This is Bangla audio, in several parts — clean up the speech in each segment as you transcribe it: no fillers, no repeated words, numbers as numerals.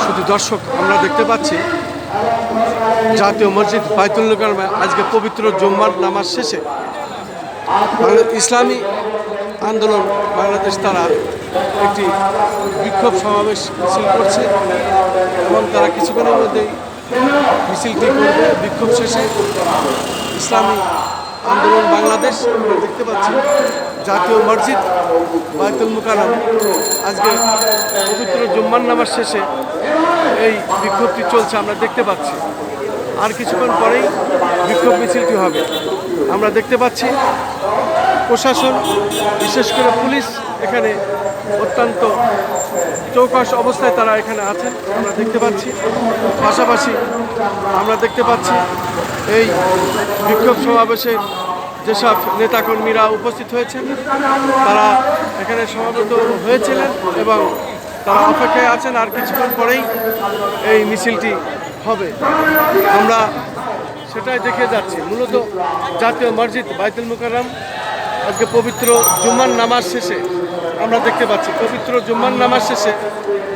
শুধু দর্শক, আমরা দেখতে পাচ্ছি জাতীয় মসজিদ বাইতুল মোকাররমে আজকে পবিত্র জুম্মার নামাজ শেষে ইসলামী আন্দোলন বাংলাদেশ তারা একটি বিক্ষোভ সমাবেশ মিছিল করছে এবং তারা কিছুক্ষণের মধ্যেই মিছিলটি করবে। বিক্ষোভ শেষে ইসলামী আন্দোলন বাংলাদেশ আমরা দেখতে পাচ্ছি জাতীয় মসজিদ বাইতুল মোকাররম আজকে পবিত্র জুম্মার নামাজ শেষে এই বিক্ষোভটি চলছে আমরা দেখতে পাচ্ছি। আর কিছুক্ষণ পরেই বিক্ষোভ মিছিলটি হবে। আমরা দেখতে পাচ্ছি প্রশাসন, বিশেষ করে পুলিশ এখানে অত্যন্ত চৌকস অবস্থায় তারা এখানে আছেন আমরা দেখতে পাচ্ছি। পাশাপাশি আমরা দেখতে পাচ্ছি এই বিক্ষোভ সমাবেশে যেসব নেতাকর্মীরা উপস্থিত হয়েছেন তারা এখানে সমাবেত হয়েছিলেন এবং তারা অপেক্ষায় আছেন। আর কিছুক্ষণ পরেই এই মিছিলটি হবে, আমরা সেটাই দেখে যাচ্ছি। মূলত জাতীয় মসজিদ বাইতুল মোকাররম আজকে পবিত্র জুম্মার নামাজ শেষে আমরা দেখতে পাচ্ছি পবিত্র জুম্মার নামাজ শেষে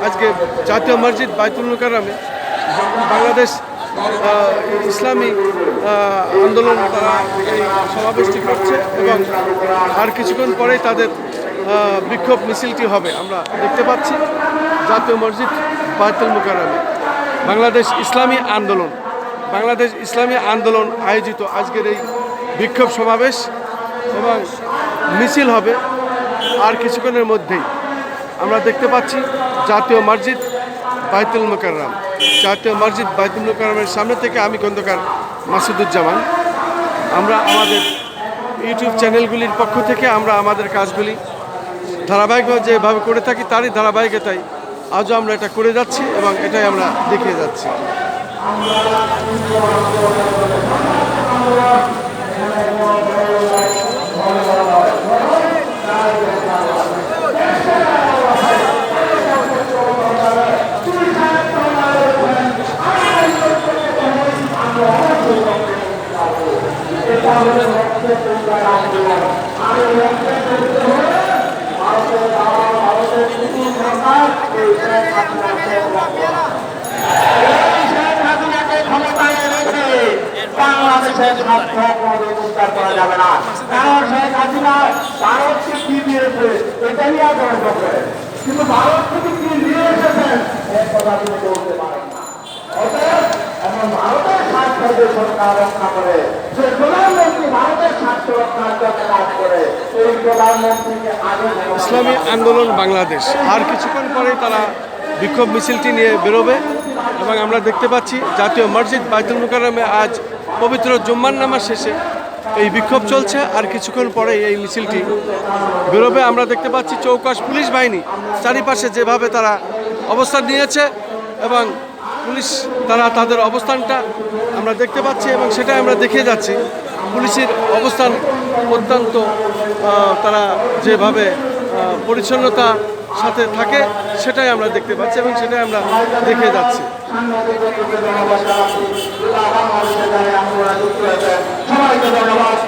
আজকে জাতীয় মসজিদ বাইতুল মোকাররমে বাংলাদেশ ইসলামী আন্দোলন তারা এই সমাবেশটি করছে এবং আর কিছুক্ষণ পরেই তাদের বিক্ষোভ মিছিলটি হবে। আমরা দেখতে পাচ্ছি জাতীয় মসজিদ বাইতুল মোকাররমে বাংলাদেশ ইসলামী আন্দোলন আয়োজিত আজকের এই বিক্ষোভ সমাবেশ এবং মিছিল হবে আর কিছুক্ষণের মধ্যেই। আমরা দেখতে পাচ্ছি জাতীয় মসজিদ বাইতুল মোকাররমের সামনে থেকে আমি খন্দকার মাসুদুজ্জামান। আমরা আমাদের ইউটিউব চ্যানেলগুলির পক্ষ থেকে আমরা আমাদের কাজগুলি ধারাবাহিকভাবে যেভাবে করে থাকি তারই ধারাবাহিকতায় আজও আমরা এটা করে যাচ্ছি এবং এটাই আমরা দেখিয়ে যাচ্ছি। বাংলাদেশের স্বার্থ উদ্ধার করা যাবে না, কারণ শেখ হাসিনা ভারতকে কি দিয়েছে এটা নিয়ে গর্ব করে, কিন্তু ভারত থেকে কি নিয়ে এসেছেন এই কথা তিনি বলতে পারেন না। অতএব এখন ভারতের স্বার্থ যে সরকার রক্ষা করে, যে প্রধানমন্ত্রী ভারতের স্বার্থ রক্ষার জন্য কাজ করে, এই প্রধানমন্ত্রীকে আগে ইসলামী আন্দোলন বাংলাদেশ আর কিছুক্ষণ পরেই তারা বিক্ষোভ মিছিলটি নিয়ে বেরোবে এবং আমরা দেখতে পাচ্ছি জাতীয় মসজিদ বাইতুল মোকাররমে আজ পবিত্র জুম্মার নামাজ শেষে এই বিক্ষোভ চলছে। আর কিছুক্ষণ পরে এই মিছিলটি বেরোবে। আমরা দেখতে পাচ্ছি চৌকস পুলিশ বাহিনী চারিপাশে যেভাবে তারা অবস্থান নিয়েছে এবং পুলিশ তারা তাদের অবস্থানটা আমরা দেখতে পাচ্ছি এবং সেটাই আমরা দেখিয়ে যাচ্ছি। পুলিশের অবস্থান অত্যন্ত তারা যেভাবে পরিচ্ছন্নতা সাথে থাকে সেটাই আমরা দেখতে পাচ্ছি এবং সেটাই আমরা দেখে যাচ্ছি। সবাইকে ধন্যবাদ।